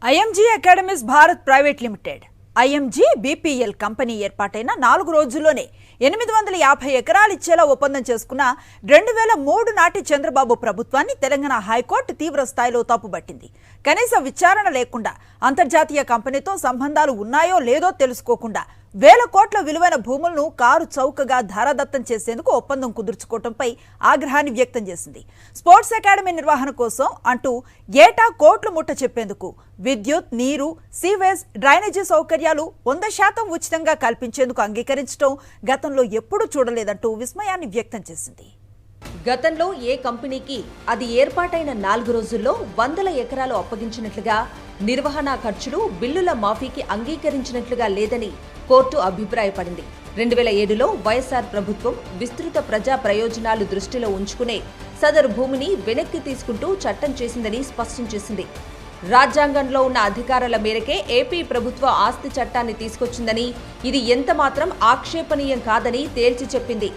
IMG academies Bharat private limited IMG BPL company ఏర్పాటైన 4 రోజుల్లోనే 850 ఎకరాలు ఇచ్చేలా ఒప్పందం చేసుకున్న 2003 నాటి చంద్రబాబు ప్రభుత్వాన్ని తెలంగాణ హైకోర్టు తీవ్ర స్థాయిలో తప్పుబట్టింది. కనీస విచారణ లేకుండా అంతర్జాతీయ కంపెనీతో సంబంధాలు ఉన్నాయో లేదో తెలుసుకోకుండా వేల కోట్ల విలువైన భూములను కారు చౌకగా ధారాదత్తం చేసేందుకు ఒప్పందం కుదుర్చుకోవడంపై ఆగ్రహాన్ని వ్యక్తం చేసింది. స్పోర్ట్స్ అకాడమీ నిర్వహణ కోసం అంటూ ఏటా కోట్లు ముట్ట చెప్పేందుకు విద్యుత్, నీరు, సీవేజ్, డ్రైనేజీ సౌకర్యాలు 100% ఉచితంగా కల్పించేందుకు అంగీకరించడం గతంలో ఎప్పుడూ చూడలేదంటూ విస్మయాన్ని వ్యక్తం చేసింది. గతంలో ఏ కంపెనీకి అది ఏర్పాటైన 4 రోజుల్లో వందల ఎకరాలు అప్పగించినట్లుగా, నిర్వహణ ఖర్చులు, బిల్లుల మాఫీకి అంగీకరించినట్లుగా లేదని కోర్టు అభిప్రాయపడింది. 2007లో వైఎస్ఆర్ ప్రభుత్వం విస్తృత ప్రజా ప్రయోజనాలు దృష్టిలో ఉంచుకునే సదరు భూమిని వెనక్కి తీసుకుంటూ చట్టం చేసిందని స్పష్టం చేసింది. రాజ్యాంగంలో ఉన్న అధికారాల మేరకే ఏపీ ప్రభుత్వ ఆస్తి చట్టాన్ని తీసుకొచ్చిందని, ఇది ఎంతమాత్రం ఆక్షేపణీయం కాదని తేల్చి చెప్పింది.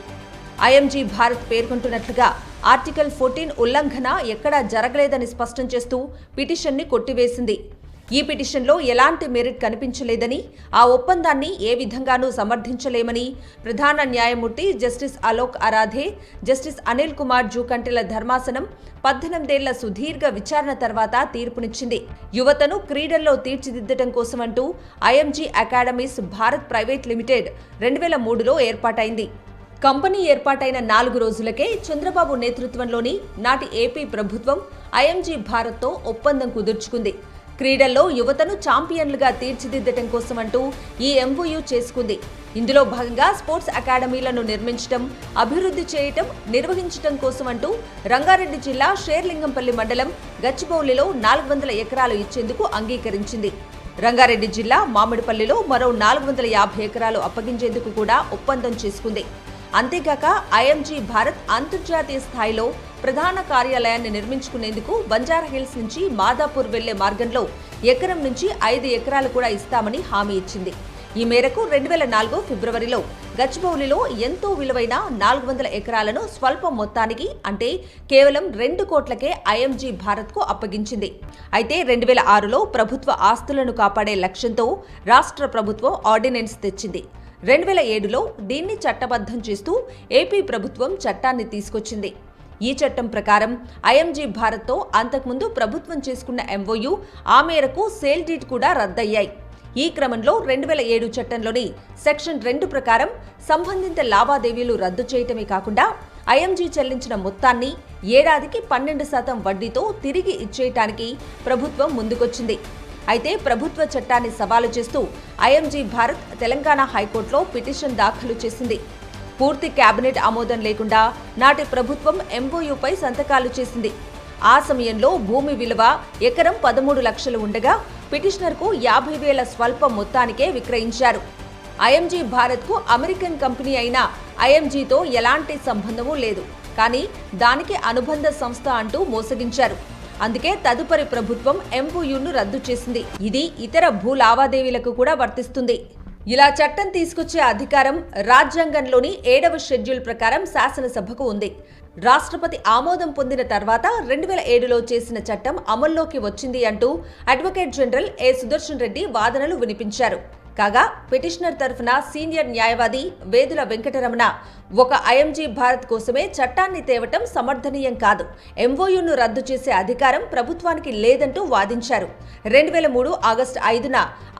ఐఎంజీ భారత్ పేర్కొంటున్నట్లుగా ఆర్టికల్ 14 ఉల్లంఘన ఎక్కడా జరగలేదని స్పష్టం చేస్తూ పిటిషన్ని కొట్టివేసింది. ఈ పిటిషన్లో ఎలాంటి మెరిట్ కనిపించలేదని, ఆ ఒప్పందాన్ని ఏ విధంగానూ సమర్థించలేమని ప్రధాన న్యాయమూర్తి జస్టిస్ అలోక్ అరాధే, జస్టిస్ అనిల్ కుమార్ జూకంటెల ధర్మాసనం 18 ఏళ్ల సుదీర్ఘ విచారణ తర్వాత తీర్పునిచ్చింది. యువతను క్రీడల్లో తీర్చిదిద్దడం కోసమంటూ IMG academies Bharat private limited 2003లో ఏర్పాటైంది. కంపెనీ ఏర్పాటైన 4 రోజులకే చంద్రబాబు నేతృత్వంలోని నాటి ఏపీ ప్రభుత్వం ఐఎంజీ భారత్తో ఒప్పందం కుదుర్చుకుంది. క్రీడల్లో యువతను ఛాంపియన్లుగా తీర్చిదిద్దటం కోసమంటూ ఈ ఎంఓయూ చేసుకుంది. ఇందులో భాగంగా స్పోర్ట్స్ అకాడమీలను నిర్మించడం, అభివృద్ధి చేయటం, నిర్వహించటం కోసమంటూ రంగారెడ్డి జిల్లా షేర్లింగంపల్లి మండలం గచ్చిబౌలిలో 400 ఎకరాలు ఇచ్చేందుకు అంగీకరించింది. రంగారెడ్డి జిల్లా మామిడిపల్లిలో మరో 450 ఎకరాలు అప్పగించేందుకు కూడా ఒప్పందం చేసుకుంది. అంతేకాక ఐఎంజీ భారత్ అంతర్జాతీయ స్థాయిలో ప్రధాన కార్యాలయాన్ని నిర్మించుకునేందుకు బంజారాహిల్స్ నుంచి మాదాపూర్ వెళ్లే మార్గంలో ఎకరం నుంచి 5 ఎకరాలు కూడా ఇస్తామని హామీ ఇచ్చింది. ఈ మేరకు 2004 ఫిబ్రవరిలో గచ్చిబౌలిలో ఎంతో విలువైన 400 ఎకరాలను స్వల్ప మొత్తానికి, అంటే కేవలం 2 కోట్లకే ఐఎంజీ భారత్కు అప్పగించింది. అయితే 2006లో ప్రభుత్వ ఆస్తులను కాపాడే లక్ష్యంతో రాష్ట్ర ప్రభుత్వం ఆర్డినెన్స్ తెచ్చింది. 2007లో దీన్ని చట్టబద్ధం చేస్తూ ఏపీ ప్రభుత్వం చట్టాన్ని తీసుకొచ్చింది. ఈ చట్టం ప్రకారం ఐఎంజీ భారత్తో అంతకుముందు ప్రభుత్వం చేసుకున్న ఎంఓయూ, ఆ మేరకు సేల్ డీడ్ కూడా రద్దయ్యాయి. ఈ క్రమంలో 2007 చట్టంలోని సెక్షన్ 2 ప్రకారం సంబంధిత లావాదేవీలు రద్దు చేయటమే కాకుండా ఐఎంజీ చెల్లించిన మొత్తాన్ని ఏడాదికి 12% వడ్డీతో తిరిగి ఇచ్చేయటానికి ప్రభుత్వం ముందుకొచ్చింది. అయితే ప్రభుత్వ చట్టాన్ని సవాలు చేస్తూ ఐఎంజీ భారత్ తెలంగాణ హైకోర్టులో పిటిషన్ దాఖలు చేసింది. పూర్తి కేబినెట్ ఆమోదం లేకుండా నాటి ప్రభుత్వం ఎంఓయూపై సంతకాలు చేసింది. ఆ సమయంలో భూమి విలువ ఎకరం 13 లక్షలు ఉండగా పిటిషనర్కు 50,000 స్వల్ప మొత్తానికే విక్రయించారు. ఐఎంజీ భారత్కు అమెరికన్ కంపెనీ అయిన ఐఎంజీతో ఎలాంటి సంబంధమూ లేదు, కానీ దానికి అనుబంధ సంస్థ అంటూ మోసగించారు. అందుకే తదుపరి ప్రభుత్వం ఎంఓయూను రద్దు చేసింది. ఇది ఇతర భూ లావాదేవీలకు కూడా వర్తిస్తుంది. ఇలా చట్టం తీసుకొచ్చే అధికారం రాజ్యాంగంలోని 7వ షెడ్యూల్ ప్రకారం శాసనసభకు ఉంది. రాష్ట్రపతి ఆమోదం పొందిన తర్వాత 2007లో చేసిన చట్టం అమల్లోకి వచ్చింది అంటూ అడ్వకేట్ జనరల్ ఏ సుదర్శన్ రెడ్డి వాదనలు వినిపించారు. కాగా పిటిషనర్ తరఫున సీనియర్ న్యాయవాది వేదుల వెంకటరమణ ఒక ఐఎంజీ భారత్ కోసమే చట్టాన్ని తేవటం సమర్థనీయం కాదు, ఎంఓయూను రద్దు చేసే అధికారం ప్రభుత్వానికి లేదంటూ వాదించారు. 2003 ఆగస్టు 5న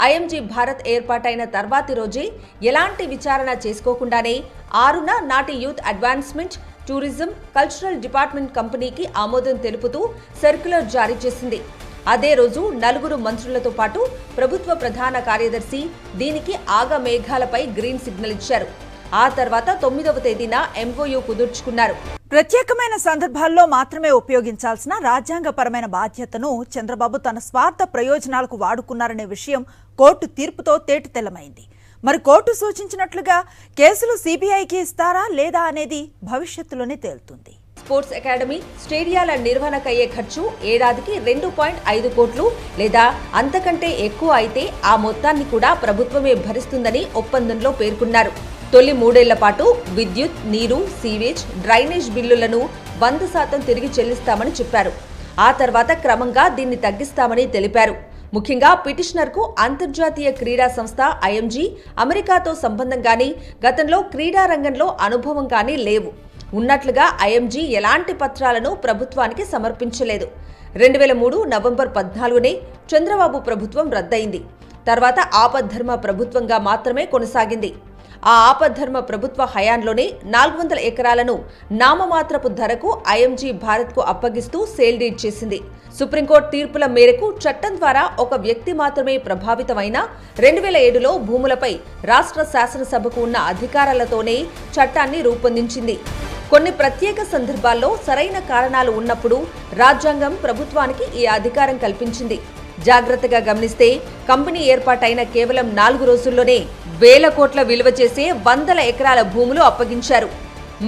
ఐఎంజీ భారత్ ఏర్పాటైన తర్వాతి రోజే ఎలాంటి విచారణ చేసుకోకుండానే 6న నాటి youth advancement, tourism, cultural department కంపెనీకి ఆమోదం తెలుపుతూ సర్క్యులర్ జారీ చేసింది. అదే రోజు 4 మంత్రులతో పాటు ప్రభుత్వ ప్రధాన కార్యదర్శి దీనికి ఆగమేఘాలపై గ్రీన్ సిగ్నల్ ఇచ్చారు. ఆ తర్వాత 9వ తేదీన ఎంఓయూ కుదుర్చుకున్నారు. ప్రత్యేకమైన సందర్భాల్లో మాత్రమే ఉపయోగించాల్సిన రాజ్యాంగపరమైన బాధ్యతను చంద్రబాబు తన స్వార్థ ప్రయోజనాలకు వాడుకున్నారనే విషయం కోర్టు తీర్పుతో తేటతెల్లమైంది. మరి కోర్టు సూచించినట్లుగా కేసులు సిబిఐకి ఇస్తారా లేదా అనేది భవిష్యత్తులోనే తేలుతుంది. స్పోర్ట్స్ అకాడమీ, స్టేడియాల నిర్వహణకయ్యే ఖర్చు ఏడాదికి 2.5 కోట్లు లేదా అంతకంటే ఎక్కువ అయితే ఆ మొత్తాన్ని కూడా ప్రభుత్వమే భరిస్తుందని ఒప్పందంలో పేర్కొన్నారు. తొలి 3 ఏళ్ల పాటు విద్యుత్, నీరు, సీవేజ్, డ్రైనేజ్ బిల్లులను 100% తిరిగి చెల్లిస్తామని చెప్పారు. ఆ తర్వాత క్రమంగా దీన్ని తగ్గిస్తామని తెలిపారు. ముఖ్యంగా పిటిషనర్కు అంతర్జాతీయ క్రీడా సంస్థ ఐఎంజీ, అమెరికాతో సంబంధం కానీ, గతంలో క్రీడా రంగంలో అనుభవం కానీ లేవు. ఉన్నట్లుగా ఐఎంజీ ఎలాంటి పత్రాలను ప్రభుత్వానికి సమర్పించలేదు. 2003 నవంబర్ 14నే చంద్రబాబు ప్రభుత్వం రద్దయింది. తర్వాత ఆపద్ధర్మ ప్రభుత్వంగా మాత్రమే కొనసాగింది. ఆ ఆపద్ధర్మ ప్రభుత్వ హయాంలోనే 400 ఎకరాలను నామమాత్రపు ధరకు ఐఎంజీ భారత్కు అప్పగిస్తూ సేల్ డీడ్ చేసింది. సుప్రీంకోర్టు తీర్పుల మేరకు చట్టం ద్వారా ఒక వ్యక్తి మాత్రమే ప్రభావితమైన 2007లో భూములపై రాష్ట్ర శాసనసభకు ఉన్న అధికారాలతోనే చట్టాన్ని రూపొందించింది. కొన్ని ప్రత్యేక సందర్భాల్లో సరైన కారణాలు ఉన్నప్పుడు రాజ్యాంగం ప్రభుత్వానికి ఈ అధికారం కల్పించింది. జాగ్రత్తగా గమనిస్తే కంపెనీ ఏర్పాటైన కేవలం 4 రోజుల్లోనే వేల కోట్ల విలువ చేసే 100 ఎకరాల భూములు అప్పగించారు.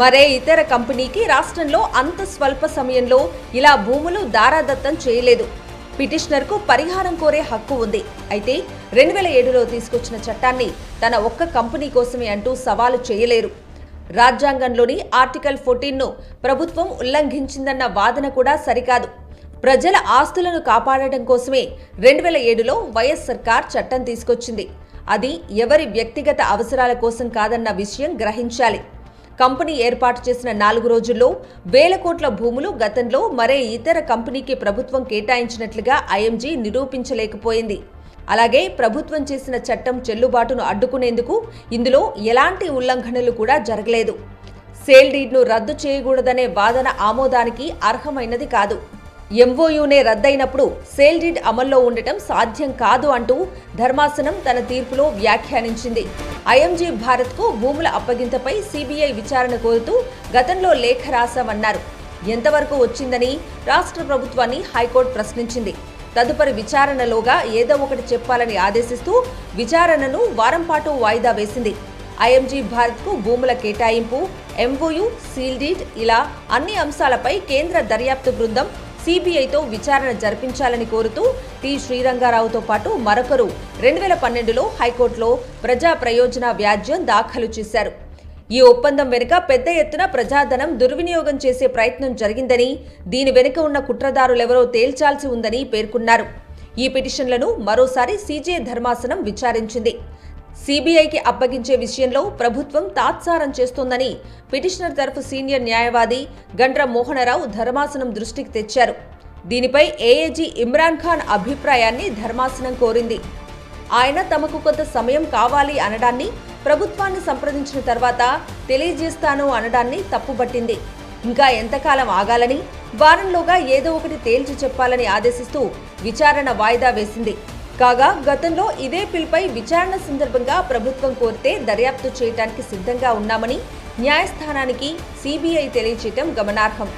మరే ఇతర కంపెనీకి రాష్ట్రంలో అంత స్వల్ప సమయంలో ఇలా భూములు దారాదత్తం చేయలేదు. పిటిషనర్కు పరిహారం కోరే హక్కు ఉంది. అయితే 2007లో తీసుకొచ్చిన చట్టాన్ని తన ఒక్క కంపెనీ కోసమే అంటూ సవాలు చేయలేరు. రాజ్యాంగంలోని ఆర్టికల్ 14ను ప్రభుత్వం ఉల్లంఘించిందన్న వాదన కూడా సరికాదు. ప్రజల ఆస్తులను కాపాడటం కోసమే 2007లో వైఎస్ సర్కార్ చట్టం తీసుకొచ్చింది. అది ఎవరి వ్యక్తిగత అవసరాల కోసం కాదన్న విషయం గ్రహించాలి. కంపెనీ ఏర్పాటు చేసిన 4 రోజుల్లో వేల కోట్ల భూములు గతంలో మరే ఇతర కంపెనీకి ప్రభుత్వం కేటాయించినట్లుగా ఐఎంజీ నిరూపించలేకపోయింది. అలాగే ప్రభుత్వం చేసిన చట్టం చెల్లుబాటును అడ్డుకునేందుకు ఇందులో ఎలాంటి ఉల్లంఘనలు కూడా జరగలేదు. సేల్ డీడ్ను రద్దు చేయకూడదనే వాదన ఆమోదానికి అర్హమైనది కాదు. ఎంఓయూనే రద్దయినప్పుడు సేల్ డీడ్ అమల్లో ఉండటం సాధ్యం కాదు అంటూ ధర్మాసనం తన తీర్పులో వ్యాఖ్యానించింది. ఐఎంజీ భారత్కు భూముల అప్పగింతపై సిబిఐ విచారణ కోరుతూ గతంలో లేఖ రాశామన్నారు. ఎంతవరకు వచ్చిందని రాష్ట్ర ప్రభుత్వాన్ని హైకోర్టు ప్రశ్నించింది. తదుపరి విచారణలోగా ఏదో ఒకటి చెప్పాలని ఆదేశిస్తూ విచారణను వారం పాటు వాయిదా వేసింది. ఐఎంజీ భారత్కు భూముల కేటాయింపు, ఎంఓయూ, సీల్ డీడ్ ఇలా అన్ని అంశాలపై కేంద్ర దర్యాప్తు బృందం సిబిఐతో విచారణ జరిపించాలని కోరుతూ టి శ్రీరంగారావుతో పాటు మరొకరు 2012లో హైకోర్టులో ప్రజా ప్రయోజన వ్యాజ్యం దాఖలు చేశారు. ఈ ఒప్పందం వెనుక పెద్ద ఎత్తున ప్రజాధనం దుర్వినియోగం చేసే ప్రయత్నం జరిగిందని, దీని వెనుక ఉన్న కుట్రదారులెవరో తేల్చాల్సి ఉందని పేర్కొన్నారు. ఈ పిటిషన్లను మరోసారి సీజే ధర్మాసనం విచారించింది. సిబిఐకి అప్పగించే విషయంలో ప్రభుత్వం తాత్సారం చేస్తోందని పిటిషనర్ తరఫు సీనియర్ న్యాయవాది గండ్ర మోహనరావు ధర్మాసనం దృష్టికి తెచ్చారు. దీనిపై ఏఏజీ ఇమ్రాన్ ఖాన్ అభిప్రాయాన్ని ధర్మాసనం కోరింది. ఆయన తమకు కొంత సమయం కావాలి అనడాన్ని, ప్రభుత్వాన్ని సంప్రదించిన తర్వాత తెలియజేస్తాను అనడాన్ని తప్పుపట్టింది. ఇంకా ఎంతకాలం ఆగాలని, వారంలోగా ఏదో ఒకటి తేల్చి చెప్పాలని ఆదేశిస్తూ విచారణ వాయిదా వేసింది. కాగా గతంలో ఇదే పిల్పై విచారణ సందర్భంగా ప్రభుత్వం కోరితే దర్యాప్తు చేయడానికి సిద్ధంగా ఉన్నామని న్యాయస్థానానికి సిబిఐ తెలియచేయటం గమనార్హం.